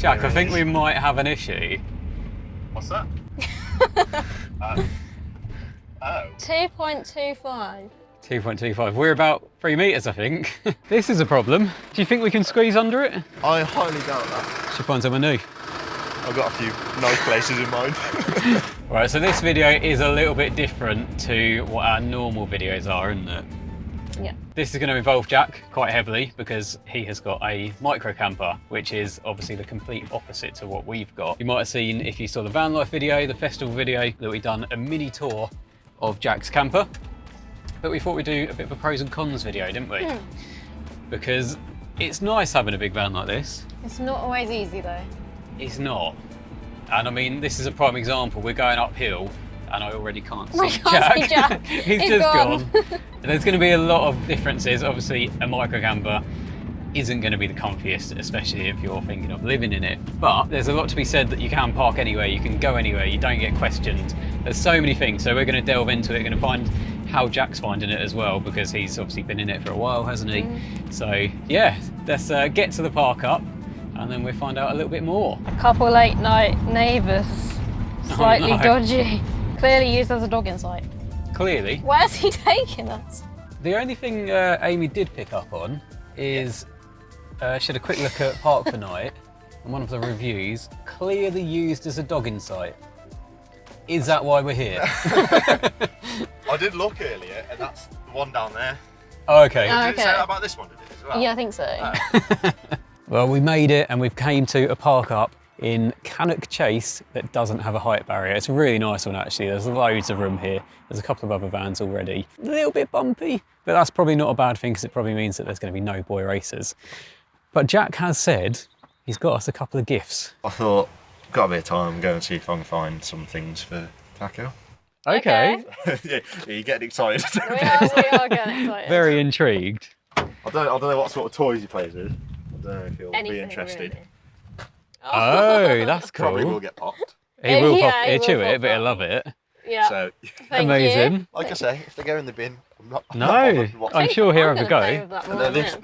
Jack, I think we might have an issue. What's that? 2.25. 2.25. We're about 3 metres, I think. This is a problem. Do you think we can squeeze under it? I highly doubt that. Should find someone new. I've got a few nice places in mind. Right, so this video is a little bit different to what our normal videos are, isn't it? Yeah. This is going to involve Jack quite heavily because he has got a microcamper, which is obviously the complete opposite to what we've got. You might have seen, if you saw the Vanlife video, the festival video, that we've done a mini tour of Jack's camper. But we thought we'd do a bit of a pros and cons video, didn't we? Because it's nice having a big van like this. It's not always easy though. It's not. And I mean, this is a prime example. We're going uphill and I already can't see Jack. He's just gone. There's going to be a lot of differences. Obviously, a microcamper isn't going to be the comfiest, especially if you're thinking of living in it. But there's a lot to be said that you can park anywhere, you can go anywhere, you don't get questioned. There's so many things. So we're going to delve into it, going to find how Jack's finding it as well, because he's obviously been in it for a while, hasn't he? So yeah, let's get to the park up and then we'll find out a little bit more. A couple late night neighbours, slightly dodgy. Clearly used as a dogging site. Clearly. Where's he taking us? The only thing Amy did pick up on is she had a quick look at Park for Night and one of the reviews, clearly used as a dogging site. Is that why we're here? I did look earlier and that's the one down there. Oh, okay. Oh, Did it say that about this one, did it as well? Yeah, I think so. Well, we made it and we've came to a park up in Cannock Chase that doesn't have a height barrier. It's a really nice one actually. There's loads of room here. There's a couple of other vans already. A little bit bumpy, but that's probably not a bad thing because it probably means that there's going to be no boy racers. But Jack has said he's got us a couple of gifts. I thought, got a bit of time, go and see if I can find some things for Taco. Okay. Yeah, you're getting excited. We are getting excited. Very intrigued. I don't know what sort of toys he plays with. I don't know if he'll be interested. Really. Oh, that's cool. Probably will get popped. He will Yeah, pop, he he'll chew will it, pop but he'll that. love it. Yeah. So, Thank Amazing. You. like I say, if they go in the bin, I'm not No, bothered what- I'm sure he'll have a I'm gonna play go. with that No, more this,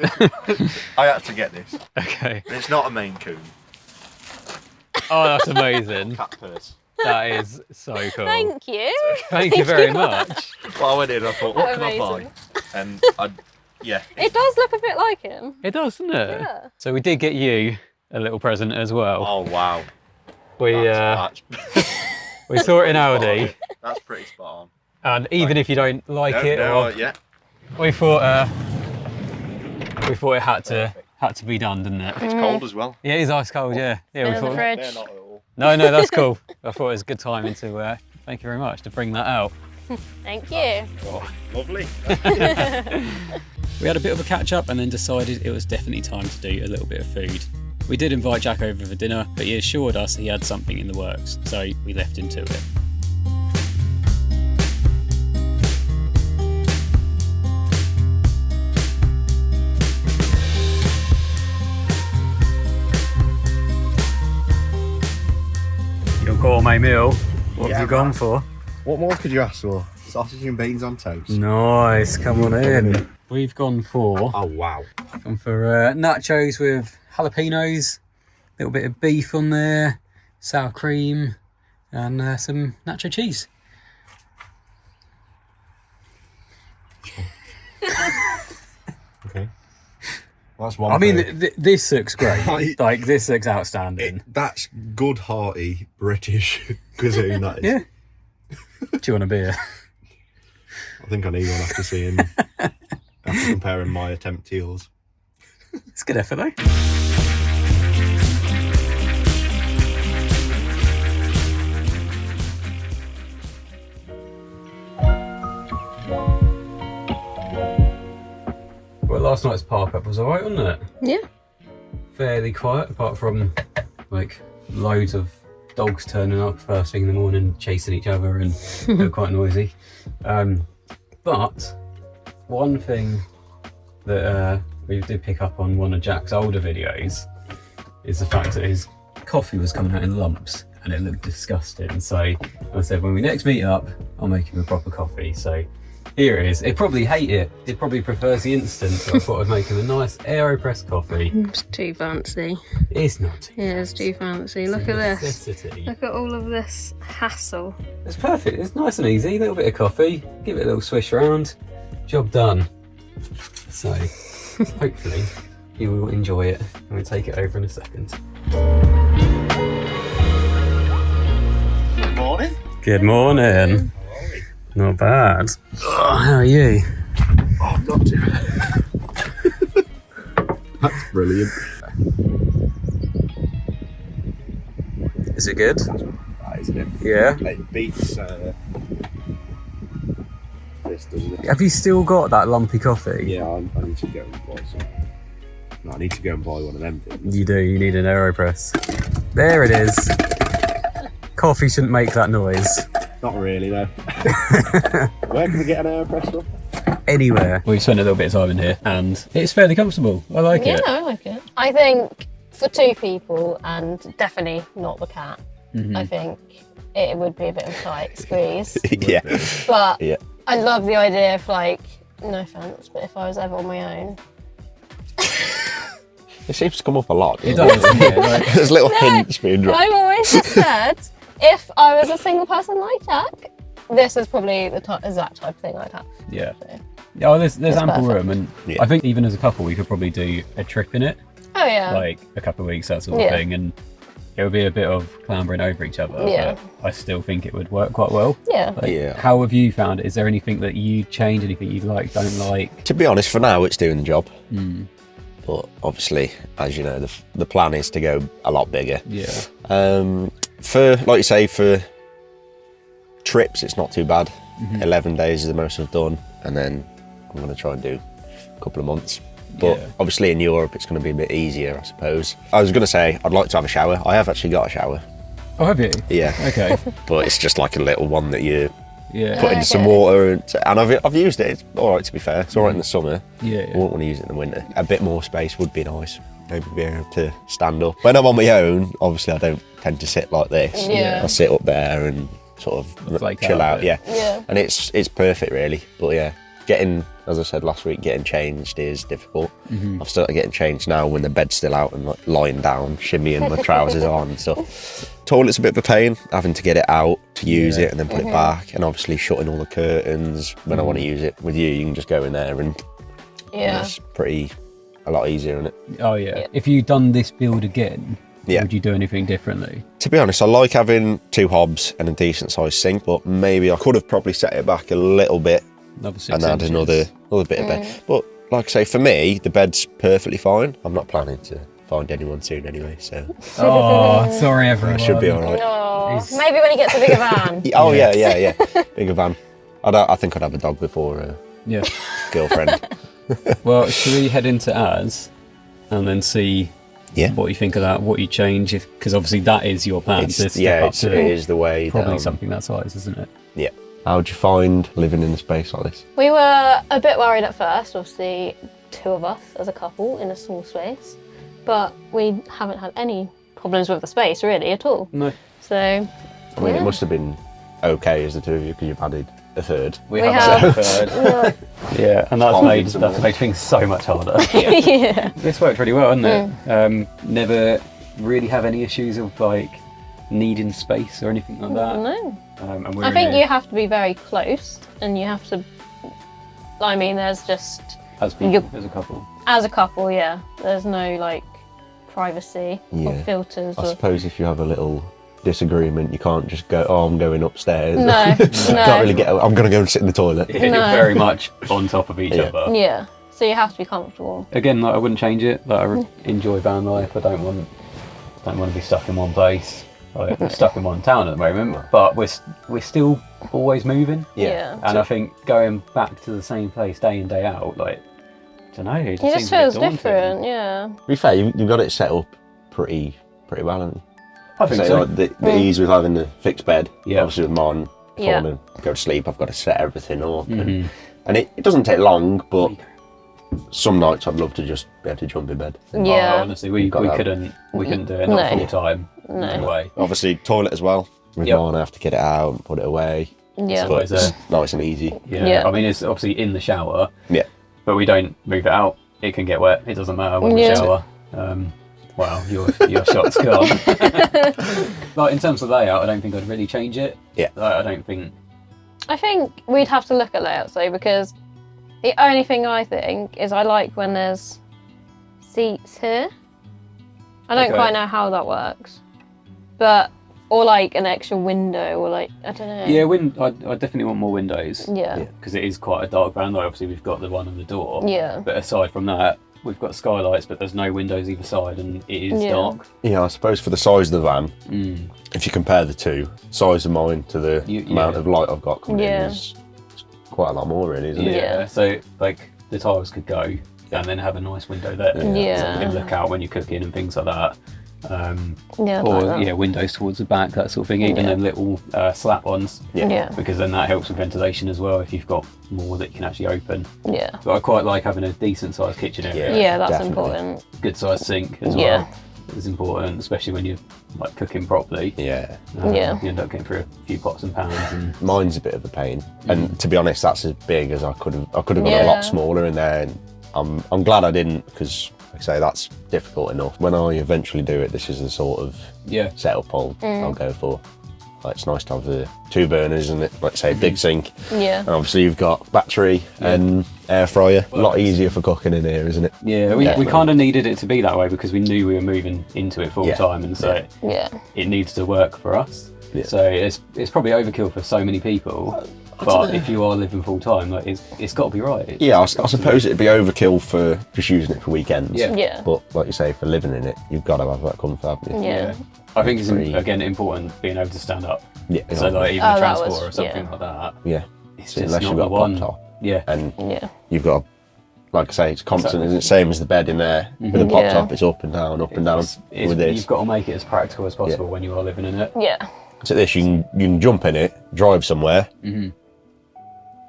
than I had to get this. Okay. It's not a Mainecoon. Oh, that's amazing. Cat purse. That is so cool. Thank you. Thank you very much. Well, I went in and I thought, what can I Amazing. buy? And yeah. It does look a bit like him. It does, doesn't it? Yeah. So we did get you a little present as well. Oh, wow. We That's we saw it in Aldi, That's pretty spot on. and even if you don't like it, or, yeah. we thought it had to be done, didn't it? It's cold as well. Yeah, it's ice cold. Yeah, yeah. We Bit of the thought. fridge. They're not at all. No, that's cool. I thought it was a good timing to. Thank you very much to bring that out. Thank you. Oh, lovely. We had a bit of a catch up and then decided it was definitely time to do a little bit of food. We did invite Jack over for dinner, but he assured us he had something in the works, so we left him to it. Your gourmet meal, what have you gone for? What more could you ask for? Sausage and beans on toast. Nice, come on in. We've gone for Oh, wow. nachos with jalapenos, a little bit of beef on there, sour cream, and some nacho cheese. Okay. Well, that's one. I mean, this looks great. Like, this looks outstanding. That's good, hearty British cuisine, that is. Yeah. Do you want a beer? I think I need one after seeing, after comparing my attempt to yours. It's good effort, though. Well, last night's park up was alright, wasn't it? Yeah. Fairly quiet, apart from like loads of dogs turning up first thing in the morning, chasing each other, and they were quite noisy. But one thing that we did pick up on one of Jack's older videos is the fact that his coffee was coming out in lumps and it looked disgusting. So I said, when we next meet up, I'll make him a proper coffee. So Here it is. He'd probably hate it. He probably prefers the instant, so I thought I'd make him a nice AeroPress coffee. It's too fancy. It's not too It is too fancy. Look at this. Look at all of this hassle. It's perfect. It's nice and easy. A little bit of coffee, give it a little swish around, job done. So, hopefully, you will enjoy it. I'm going to take it over in a second. Good morning. Good morning. Not bad. Oh, how are you? Oh, I'm not too bad. That's brilliant. Is it good? That isn't it? Yeah. It beats this, doesn't it? Have you still got that lumpy coffee? Yeah, I need to go and buy some. No, I need to go and buy one of them things. You do. You need an AeroPress. There it is. Coffee shouldn't make that noise. Not really, though. Where can we get an AeroPress from? Anywhere. We've spent a little bit of time in here and it's fairly comfortable. I like it. Yeah, I like it. I think for 2 people, and definitely not the cat, I think it would be a bit of a tight squeeze. Yeah. But Yeah. I love the idea of, like, no offence, but if I was ever on my own. It seems to come up a lot. It does, doesn't it? Like, There's little hints being dropped. I've always just said, if I was a single person like Jack, this is probably the exact type of thing I'd have. yeah. So. Yeah, well, there's It's ample perfect. room, and Yeah. I think even as a couple, we could probably do a trip in it, Oh yeah. like a couple of weeks, that sort of Yeah. thing, and it would be a bit of clambering over each other. Yeah. But I still think it would work quite well. Yeah. Like, Yeah. How have you found it? Is there anything that you change? Anything you like, don't like? To be honest, for now, it's doing the job. Mm. But obviously, as you know, the plan is to go a lot bigger. Yeah. For, like you say, for trips, it's not too bad. 11 days is the most I've done, and then I'm going to try and do a couple of months. But Yeah. obviously in Europe, it's going to be a bit easier, I suppose. I was going to say, I'd like to have a shower. I have actually got a shower. Oh, have you? Yeah. Okay. But it's just like a little one that you Yeah. put into some Okay. water, and I've used it. It's all right, to be fair. It's all right in the summer. Yeah. I wouldn't want to use it in the winter. A bit more space would be nice. Maybe be able to stand up. When I'm on my own, obviously I don't tend to sit like this. Yeah. I sit up there and sort of Flake chill out a out. bit. Yeah. Yeah. And it's perfect, really. But yeah, getting, as I said last week, getting changed is difficult. I've started getting changed now when the bed's still out and like lying down, shimmying my trousers on and stuff. Toilet's a bit of a pain, having to get it out to use it and then put it back, and obviously shutting all the curtains when I want to use it. With you can just go in there and Yeah. it's a lot easier, isn't it? Oh yeah. If you'd done this build again, Yeah. would you do anything differently? To be honest, I like having 2 hobs and a decent sized sink, but maybe I could have probably set it back a little bit Another 6 and add inches. another bit of bed. But like I say, for me, the bed's perfectly fine. I'm not planning to find anyone soon anyway, so Oh, sorry everyone. I should be all right. Oh, He's- maybe when he gets a bigger van. Oh yeah. Bigger van. I think I'd have a dog before a Yeah. girlfriend. Well, should we head into ours and then see Yeah. what you think of that, what you change? Because obviously that is your plan to step up to it is the way. probably that, something that size, isn't it? Yeah. How'd you find living in a space like this? We were a bit worried at first, obviously 2 of us as a couple in a small space, but we haven't had any problems with the space really at all. No. So, I mean, it must have been okay as the 2 of you because you've added a third. We have. a third. Yeah, and that's made things so much harder. yeah. This worked really well, hasn't it? Never really have any issues of like needing space or anything like that. No. And we're I in think a- you have to be very close and you have to, I mean, there's just, as people, as a couple. as a couple, yeah, there's no like privacy or Yeah. filters. I Or, suppose if you have a little disagreement, you can't just go, oh, I'm going upstairs. no, You can't really get, I'm going to go and sit in the toilet. You're No. very much on top of each Yeah. other. Yeah, so you have to be comfortable. Again, like I wouldn't change it. Like I enjoy van life. I don't want to be stuck in one place. Like, we're stuck in one town at the moment, but we're still always moving. Yeah. And I think going back to the same place day in day out, like, I don't know, it just It seems just a bit feels daunting. different, yeah. To be fair, you've got it set up pretty well, haven't you? I think so. Like the ease with having the fixed bed. Yeah. Obviously with mine, before Yeah. I go to sleep, I've got to set everything up. And it doesn't take long, but some nights I'd love to just be able to jump in bed. Yeah. Oh, honestly, we Got that. couldn't do it, not No. full time. No. No way. Obviously, toilet as well. With Yep. mine, I have to get it out and put it away. Yeah. But it's nice and easy. Yeah. I mean, it's obviously in the shower. Yeah. But we don't move it out. It can get wet. It doesn't matter when we shower. Well, your shot's gone. Like in terms of layout, I don't think I'd really change it. Yeah. Like, I don't think. I think we'd have to look at layouts though, because the only thing I think is I like when there's seats here. I don't quite know how that works, but or like an extra window, or like I don't know. Yeah, I definitely want more windows. Yeah. Because it is quite a dark van. Like obviously we've got the one on the door. Yeah. But aside from that, we've got skylights, but there's no windows either side, and it is dark. Yeah, I suppose for the size of the van, if you compare the two, size of mine to the amount of light I've got coming in is quite a lot more, really, isn't it? Yeah. So like the tiles could go, and then have a nice window there. Yeah. So you can look out when you're cooking and things like that. Yeah. Or like that. windows towards the back, that sort of thing. Even them little slat ones. Yeah. Because then that helps with ventilation as well. If you've got more that you can actually open. Yeah. But I quite like having a decent sized kitchen area. Yeah, that's definitely. important. Good sized sink as Yeah. well. Is important, especially when you're like cooking properly. Yeah. You end up getting through a few pots and pans. And Mine's a bit of a pain, and to be honest, that's as big as I could have. I could have got a lot smaller in there, and I'm glad I didn't, because like I say, that's difficult enough. When I eventually do it, this is the sort of setup I'll go for. Like, it's nice to have the 2 burners and like say a big sink. Yeah. And obviously you've got battery and air fryer. A lot easier for cooking in here, isn't it? Yeah, we kind of needed it to be that way because we knew we were moving into it full time, and so it needs to work for us. Yeah. So it's probably overkill for so many people. But if you are living full time, like it's got to be right. I suppose it'd be overkill for just using it for weekends. Yeah. But like you say, for living in it, you've got to have that comfort, haven't you? Yeah. I think it's again important being able to stand up. Yeah. So like even a transport or something like that. Yeah. It's So just unless not you've got the a one. pop top. Yeah. And you've got, like I say, it's constant. It's the same as the bed in there. With the pop top, it's up and down, up and down. With this, you've got to make it as practical as possible when you are living in it. Yeah. So this, you can jump in it, drive somewhere, and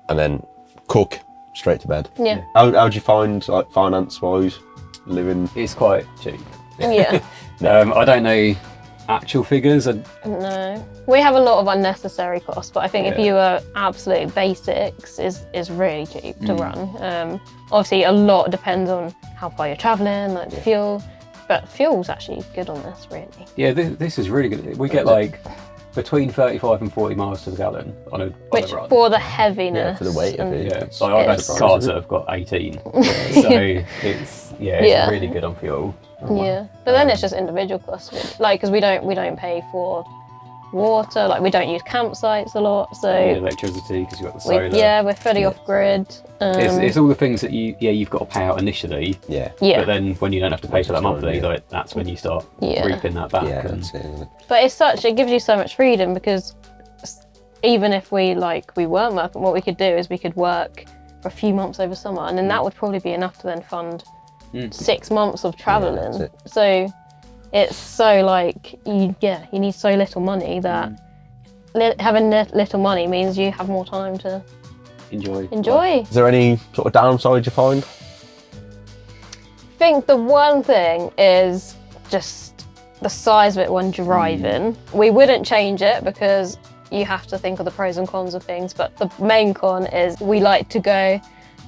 then cook straight to bed. Yeah. How do you find, like, finance-wise, living? It's quite cheap. Yeah. I don't know actual figures. No. We have a lot of unnecessary costs, but I think if you are absolute basics, is really cheap to run. Obviously, a lot depends on how far you're travelling, like the fuel, but fuel's actually good on this, really. Yeah, this is really good. We get like between 35 and 40 miles to the gallon on a run. For the heaviness. Yeah, for the weight of it. Yeah, so I've had cars that have got 18, so it's really good on fuel. Yeah, but then it's just individual costs, like because we don't pay for water, like we don't use campsites a lot, so electricity because you've got the solar. We're fully off grid. It's all the things that you've got to pay out initially. Yeah. But then when you don't have to pay for that monthly, like that's when you start reaping that back. Yeah, that's it, isn't it? But it gives you so much freedom, because even if we weren't working, what we could do is we could work for a few months over summer, and then that would probably be enough to then fund 6 months of travelling. Yeah, so it's so like you need so little money that having little money means you have more time to enjoy. Is there any sort of downside you find? I think the one thing is just the size of it when driving. We wouldn't change it because you have to think of the pros and cons of things, but the main con is we like to go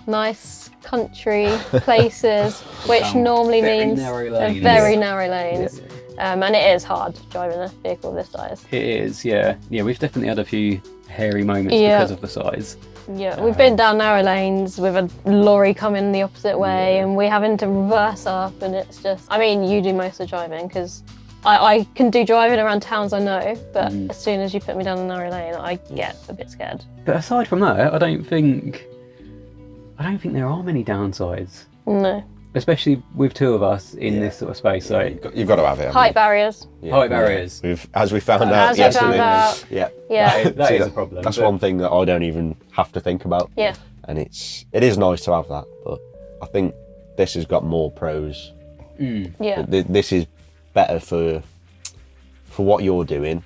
nice country places, which normally means very narrow lanes. And it is hard driving a vehicle this size. It is, yeah. We've definitely had a few hairy moments because of the size. Yeah, we've been down narrow lanes with a lorry coming the opposite way, and we're having to reverse up, and it's just, I mean, you do most of the driving, because I can do driving around towns I know, but as soon as you put me down a narrow lane, I get a bit scared. But aside from that, I don't think there are many downsides. No. Especially with 2 of us in this sort of space. So you've got to have it. Height barriers. Height barriers. As we found out yesterday. That is a problem. That's one thing that I don't even have to think about. Yeah. And it is nice to have that, but I think this has got more pros. Yeah. This is better for what you're doing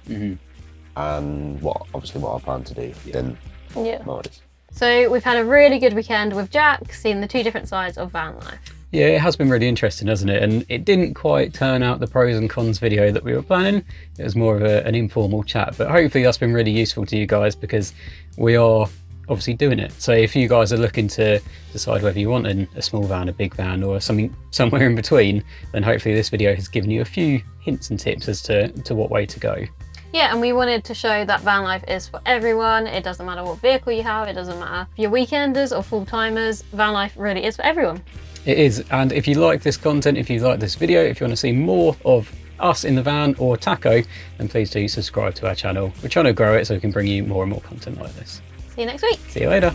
and what I plan to do than mine is. So we've had a really good weekend with Jack, seeing the 2 different sides of van life. Yeah, it has been really interesting, hasn't it? And it didn't quite turn out the pros and cons video that we were planning. It was more of an informal chat, but hopefully that's been really useful to you guys because we are obviously doing it. So if you guys are looking to decide whether you want a small van, a big van, or something somewhere in between, then hopefully this video has given you a few hints and tips as to what way to go. Yeah, and we wanted to show that van life is for everyone. It doesn't matter what vehicle you have, it doesn't matter if you're weekenders or full-timers, van life really is for everyone. It is, and if you like this content, if you like this video, if you want to see more of us in the van or Taco, then please do subscribe to our channel. We're trying to grow it so we can bring you more and more content like this. See you next week. See you later.